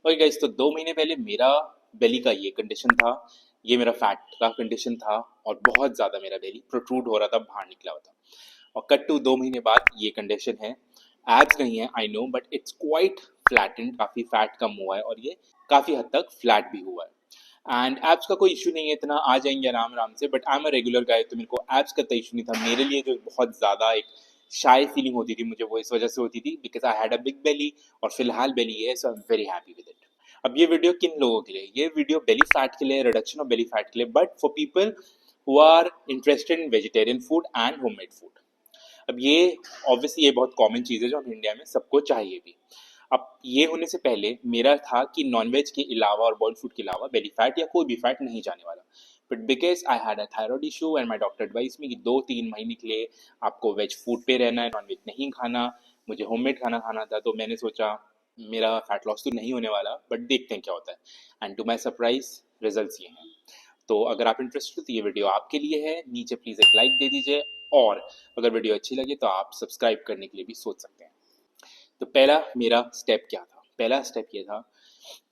Okay guys, तो 2 महीने पहले मेरा बेली का ये कंडीशन था। ये मेरा फैट का कंडीशन था और बहुत ज़्यादा मेरा बेली प्रोट्रूड हो रहा था, बाहर निकला हुआ था। और कट टू 2 महीने बाद ये कंडीशन है। एब्स नहीं है, I know, but it's quite flattened, काफ़ी फैट कम हुआ है और ये काफ़ी हद तक फ्लैट भी हुआ है। एंड एब्स का कोई इशू नहीं है, इतना आ जाएंगे आराम आराम से। But I am a regular guy, तो मेरे को एब्स का इशू नहीं था। मेरे लिए जो बहुत ज़्यादा एक शाय फीलिंग होती थी मुझे, वो इस वजह से होती थी because I had a big belly. और फिलहाल बेली है, so I am very happy with it. अब ये वीडियो किन लोगों के लिए? ये वीडियो बेली फैट के लिए, रिडक्शन ऑफ बेली फैट के लिए, but for people who are interested in vegetarian food and homemade food. अब ये ऑब्वियसली ये बहुत कॉमन चीज़ है जो हम इंडिया में सबको चाहिए भी। अब ये होने से पहले मेरा था कि नॉनवेज के अलावा और बॉइल्ड फूड के अलावा बेली फैट या कोई भी फैट नहीं जाने वाला। But because I had a thyroid issue and my doctor advise me कि 2-3 महीने के लिए आपको वेज फूड पे रहना है, नॉनवेज नहीं खाना। मुझे होममेड खाना खाना था, तो मैंने सोचा मेरा फैट लॉस तो नहीं होने वाला, बट देखते हैं क्या होता है। And to my surprise result ये हैं। तो अगर आप इंटरेस्टेड हो तो ये वीडियो आपके लिए है। नीचे प्लीज़ एक लाइक दे दीजिए, और अगर वीडियो अच्छी लगे तो आप सब्सक्राइब करने के लिए भी सोच सकते हैं। तो पहला मेरा स्टेप क्या था? पहला स्टेप ये था,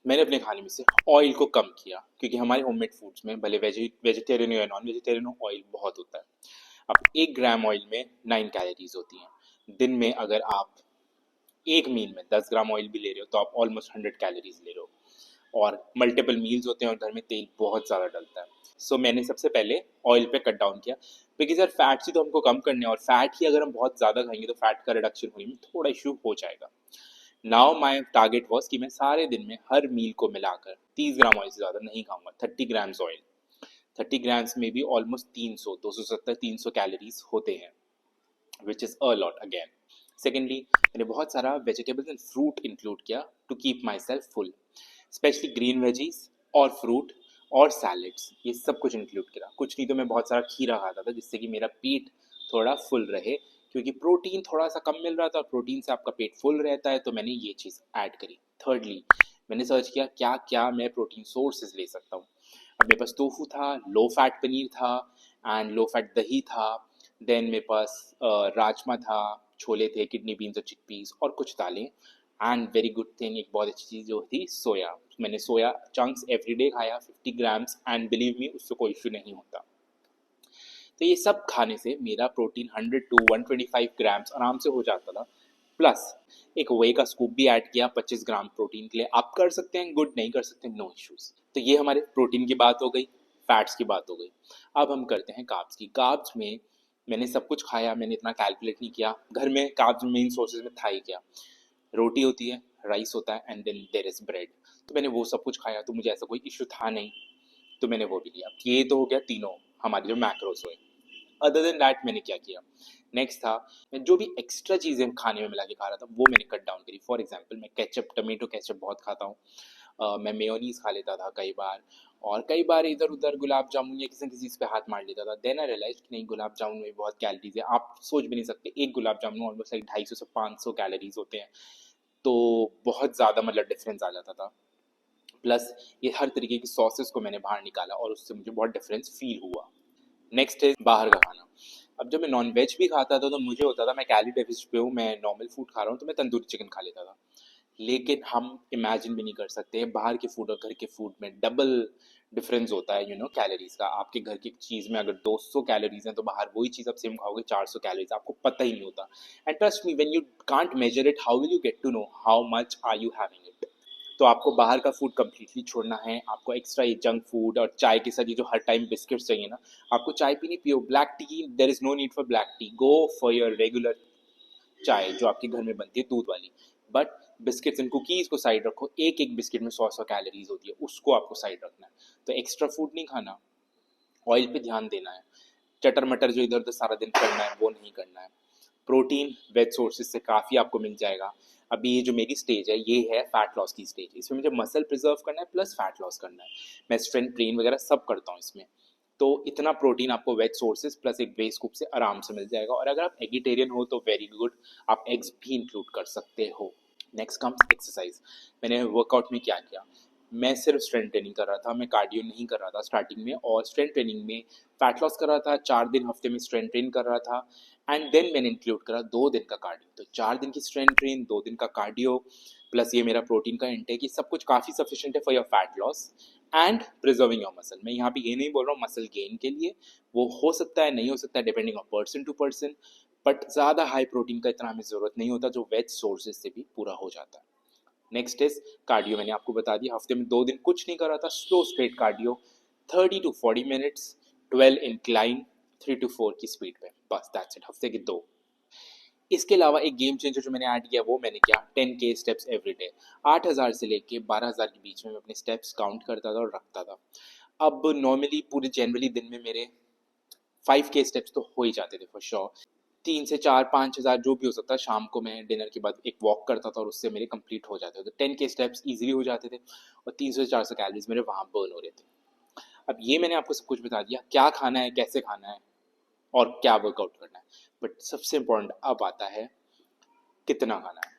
मैंने अपने खाने में से ऑयल को कम किया, क्योंकि हमारे होममेड फूड्स में भले वेजिटेरियन हो या नॉन वेजिटेरियन हो, ऑयल बहुत होता है। अब 1 ग्राम ऑयल में 9 कैलोरीज होती हैं। दिन में अगर आप एक मील में 10 ग्राम ऑयल भी ले रहे हो तो आप ऑलमोस्ट 100 कैलोरीज ले रहे हो। और मल्टीपल मील्स होते हैं और घर में तेल बहुत ज़्यादा डलता है। सो मैंने सबसे पहले ऑयल पे कट डाउन किया, बिकॉज यार फैट्स ही तो हमको कम करने हैं, और फैट ही अगर हम बहुत ज़्यादा खाएंगे तो फैट का रिडक्शन होने में थोड़ा इशू हो जाएगा। नाउ माई टारगेट वॉज कि मैं सारे दिन में हर मील को मिलाकर 30 ग्राम ऑयल से ज़्यादा नहीं खाऊंगा। 30 ग्राम्स ऑयल, 30 ग्राम्स में भी ऑलमोस्ट 300, 270, 300 कैलोरीज होते हैं, which is a lot again. Secondly, मैंने बहुत सारा वेजिटेबल्स एंड फ्रूट इंक्लूड किया to keep myself full, specially green veggies और फ्रूट और सैलड्स, ये सब कुछ इंक्लूड किया। कुछ नहीं तो मैं बहुत सारा खीरा खाता था, जिससे कि मेरा पेट थोड़ा फुल रहे, क्योंकि प्रोटीन थोड़ा सा कम मिल रहा था और प्रोटीन से आपका पेट फुल रहता है, तो मैंने ये चीज़ ऐड करी। थर्डली, मैंने सर्च किया क्या क्या मैं प्रोटीन सोर्सेज ले सकता हूँ। अब मेरे पास टोफू था, लो फैट पनीर था, एंड लो फैट दही था। देन मेरे पास राजमा था, छोले थे, किडनी बीन्स और चिकपीस, और कुछ दालें। एंड वेरी गुड थिंग, एक बहुत अच्छी चीज़ जो थी, सोया। मैंने सोया चंक्स एवरीडे खाया, 50 ग्राम्स, एंड बिलीव मी उससे कोई इशू नहीं होता। तो ये सब खाने से मेरा प्रोटीन 100 to 125 ग्राम्स आराम से हो जाता था। प्लस एक वे का स्कूप भी ऐड किया 25 ग्राम प्रोटीन के लिए। आप कर सकते हैं, गुड, नहीं कर सकते नो इश्यूज। तो ये हमारे प्रोटीन की बात हो गई, फैट्स की बात हो गई। अब हम करते हैं कार्ब्स की। कार्ब्स में मैंने सब कुछ खाया, मैंने इतना कैलकुलेट नहीं किया। घर में कार्ब्स मेन सोर्सेज में था ही क्या? रोटी होती है, राइस होता है, and then there is bread. तो मैंने वो सब कुछ खाया, तो मुझे ऐसा कोई इशू था नहीं, तो मैंने वो भी लिया। ये तो हो गया तीनों हमारे जो मैक्रोस हुए। अदर देन दैट मैंने क्या किया? नेक्स्ट था, मैं जो भी एक्स्ट्रा चीज़ें खाने में मिला के खा रहा था वो मैंने कट डाउन करी। फॉर एग्जाम्पल, मैं केचप, टमेटो केचप बहुत खाता हूँ। मैं मेयोनीज खा लेता था कई बार, और कई बार इधर उधर गुलाब जामुन या किसी न किसी चीज़ पे हाथ मार लेता था। देन आई रियलाइज कि नहीं, गुलाब जामुन में बहुत कैलोरीज है। आप सोच भी नहीं सकते, एक गुलाब जामुन ऑलमोस्ट लाइक 250 से 500 कैलोरीज होते हैं। तो बहुत ज़्यादा मतलब डिफरेंस आ जाता था। प्लस ये हर तरीके की सॉसेस को मैंने बाहर निकाला और उससे मुझे बहुत डिफरेंस फील हुआ। नेक्स्ट है बाहर का खाना। अब जब मैं नॉन वेज भी खाता था तो मुझे होता था मैं कैलोरी डेफिसिट पे हूँ, मैं नॉर्मल फूड खा रहा हूँ, तो मैं तंदूरी चिकन खा लेता था। लेकिन हम इमेजिन भी नहीं कर सकते बाहर के फूड और घर के फूड में डबल डिफरेंस होता है, कैलोरीज का। आपके घर की चीज़ में अगर 200 कैलोरीज हैं तो बाहर वही चीज़ आप सेम खाओगे 400 कैलोरीज, आपको पता ही नहीं होता। And trust me, when you can't measure it, how will you get to know how much are you having it? तो आपको बाहर का फूड कम्प्लीटली छोड़ना है। आपको एक्स्ट्रा ये जंक फूड और चाय के साथ ये जो हर टाइम बिस्किट्स चाहिए ना, आपको चाय पीनी, पियो black tea, there is no need for black tea, go for your regular chai जो आपके घर में बनती है दूध वाली। बट बिस्किट्स एंड कुकीज़ को साइड रखो, एक एक बिस्किट में 100 कैलोरीज होती है, उसको आपको साइड रखना है। तो एक्स्ट्रा फूड नहीं खाना, ऑयल पे ध्यान देना है, चटर मटर जो इधर उधर सारा दिन करना है वो नहीं करना है। प्रोटीन वेज सोर्सेज से काफ़ी आपको मिल जाएगा। अभी ये जो मेरी स्टेज है ये है फैट लॉस की स्टेज, इसमें मुझे मसल प्रिजर्व करना है प्लस फैट लॉस करना है। मैं स्ट्रेंथ ट्रेन वगैरह सब करता हूँ इसमें। तो इतना प्रोटीन आपको वेज सोर्सेज प्लस एक बेस स्कूप से आराम से मिल जाएगा। और अगर आप एगिटेरियन हो तो वेरी गुड, आप एग्स भी इंक्लूड कर सकते हो। Next comes exercise. मैंने वर्कआउट में क्या किया? मैं सिर्फ स्ट्रेंथ ट्रेनिंग कर रहा था, मैं कार्डियो नहीं कर रहा था स्टार्टिंग में। और स्ट्रेंथ ट्रेनिंग में फैट लॉस कर रहा था, 4 दिन हफ्ते में स्ट्रेंथ ट्रेन कर रहा था। एंड देन मैंने इंक्लूड करा 2 दिन का कार्डियो। तो 4 दिन की स्ट्रेंथ ट्रेन, 2 दिन का कार्डियो, प्लस ये मेरा प्रोटीन का इंटेक, ये सब कुछ काफ़ी सफिशिएंट है for your fat loss and preserving your muscle. मैं यहाँ पे ये नहीं बोल रहा हूँ मसल गेन के लिए, वो हो सकता है नहीं हो सकता है depending on person to person, but ज़्यादा हाई प्रोटीन का इतना हमें ज़रूरत नहीं होता जो वेज सोर्सेज से भी पूरा हो जाता है। Next is cardio. मैंने आपको बता दिया हफ्ते में 2 दिन कुछ नहीं करा था, slow straight cardio 30 to 40 minutes, 12 incline, 3 to 4 की स्पीड पे, बस दैट्स इट, हफ्ते के 2। इसके अलावा एक गेम चेंजर जो मैंने ऐड किया वो मैंने किया 10K स्टेप्स एवरी डे। 8,000 से लेके 12,000 के बीच में मैं अपने स्टेप्स काउंट करता था और रखता था। अब नॉर्मली पूरे जनरली दिन में मेरे 5K स्टेप्स तो हो ही जाते थे फॉर श्योर। 3 से 4 5 हज़ार जो भी हो सकता है, शाम को मैं डिनर के बाद एक वॉक करता था और उससे मेरे कंप्लीट हो जाते थे। 10K स्टेप्स इजीली हो जाते थे और 300 से 400 कैलोरीज मेरे वहाँ बर्न हो रहे थे। अब ये मैंने आपको सब कुछ बता दिया, क्या खाना है, कैसे खाना है और क्या वर्कआउट करना है, बट सबसे इम्पोर्टेंट अब आता है कितना खाना है।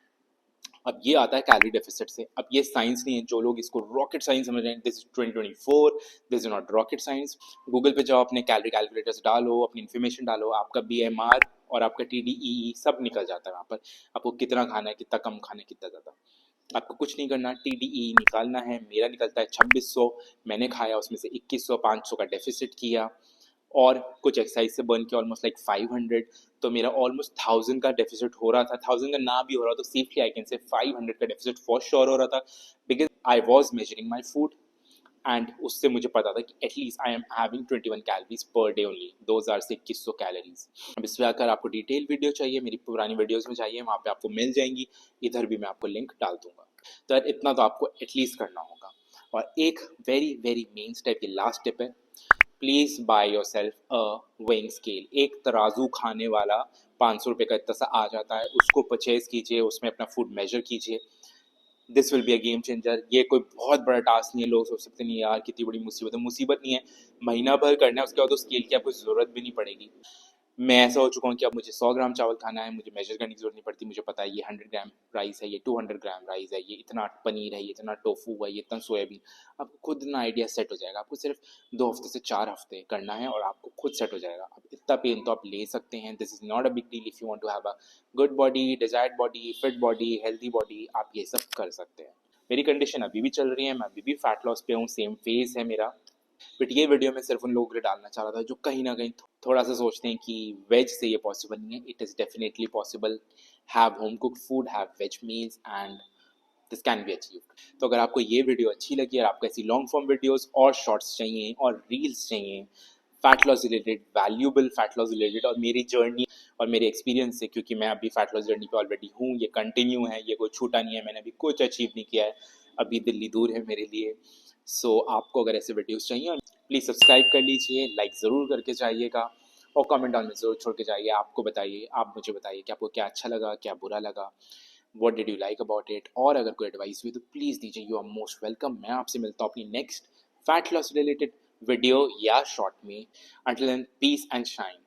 अब ये आता है कैलोरी डेफिसिट से। अब ये साइंस नहीं है, जो लोग इसको रॉकेट साइंस समझ रहे हैं, this is 2024, this is not rocket science. Google पे जाओ, अपने कैलोरी कैलकुलेटर्स डालो, अपनी इन्फॉर्मेशन डालो, आपका BMR और आपका TDEE सब निकल जाता है वहाँ पर। आपको कितना खाना है, कितना कम खाना है, कितना ज़्यादा। आपको कुछ नहीं करना, TDEE निकालना है। मेरा निकलता है 2600, मैंने खाया उसमें से 2100, 500 का डेफिसिट किया और कुछ एक्सरसाइज से बर्न किया ऑलमोस्ट लाइक 500, तो मेरा ऑलमोस्ट 1000 का डेफिसिट हो रहा था। 1000 का ना भी हो रहा तो सेफली आई कैन से 500 का डेफिसिट फॉर श्योर हो रहा था, because I was measuring my food and उससे मुझे पता था कि at least I am having 21 calories per day only, 2000 से 2100 कैलोरीज। अब इस पर आकर आपको डिटेल वीडियो चाहिए, मेरी पुरानी वीडियोस में चाहिए, वहाँ पे आपको मिल जाएंगी, इधर भी मैं आपको लिंक डाल दूंगा। तो यार इतना तो आपको एटलीस्ट करना होगा। और एक वेरी वेरी मेन स्टेप, ये लास्ट स्टेप है, please by your self a weighing scale. एक तराजू खाने वाला 500 रुपये का इतना सा आ जाता है, उसको परचेज कीजिए, उसमें अपना फूड मेजर कीजिए। This will be a game changer. ये कोई बहुत बड़ा टास्क नहीं है, लोग सोच सकते नहीं यार कितनी बड़ी मुसीबत है, मुसीबत नहीं है, महीना भर करना है, उसके बाद तो स्केल की आपको ज़रूरत भी नहीं पड़ेगी। मैं ऐसा हो चुका हूँ कि अब मुझे 100 ग्राम चावल खाना है, मुझे मेजर करने की जरूरत नहीं पड़ती, मुझे पता है ये 100 ग्राम राइस है, ये 200 ग्राम राइस है, ये इतना पनीर है, ये इतना टोफू है, ये इतना सोयाबीन। आपको खुद ना आइडिया सेट हो जाएगा। आपको सिर्फ 2 हफ्ते से 4 हफ्ते करना है और आपको खुद सेट हो जाएगा। अब इतना पेन तो आप ले सकते हैं, this is not a big deal if you want to have a good body, desired body, fit body, healthy body, आप ये सब कर सकते हैं। मेरी कंडीशन अभी भी चल रही है, मैं अभी भी फैट लॉस पे हूँ, सेम फेज है मेरा। बट ये वीडियो मैं सिर्फ उन लोगों के लिए डालना चाह रहा था जो कहीं ना कहीं थोड़ा सा सोचते हैं कि वेज से ये पॉसिबल नहीं है। It is definitely possible. Have home cooked food, have veg meals and this can be achieved. तो अगर आपको ये वीडियो अच्छी लगी और आपको ऐसी लॉन्ग फॉर्म वीडियोस और शॉर्ट्स चाहिए और रील्स चाहिए fat loss related, valuable fat loss related और मेरी जर्नी और मेरे एक्सपीरियंस से, क्योंकि मैं अभी फैट लॉस जर्नी पे ऑलरेडी हूँ, ये कंटिन्यू है, ये कोई छूटा नहीं है, मैंने अभी कुछ अचीव नहीं किया है, अभी दिल्ली दूर है मेरे लिए। सो आपको अगर ऐसे वीडियोस चाहिए प्लीज़ सब्सक्राइब कर लीजिए, लाइक ज़रूर करके जाइएगा और कमेंट डाउन में ज़रूर छोड़ के जाइए। आपको बताइए, आप मुझे बताइए कि आपको क्या अच्छा लगा, क्या बुरा लगा, what did you like about it. और अगर कोई एडवाइस हुई तो प्लीज़ दीजिए, यू आर मोस्ट वेलकम। मैं आपसे मिलता हूँ अपनी next fat loss related video या शॉर्ट में। Until then, peace and shine.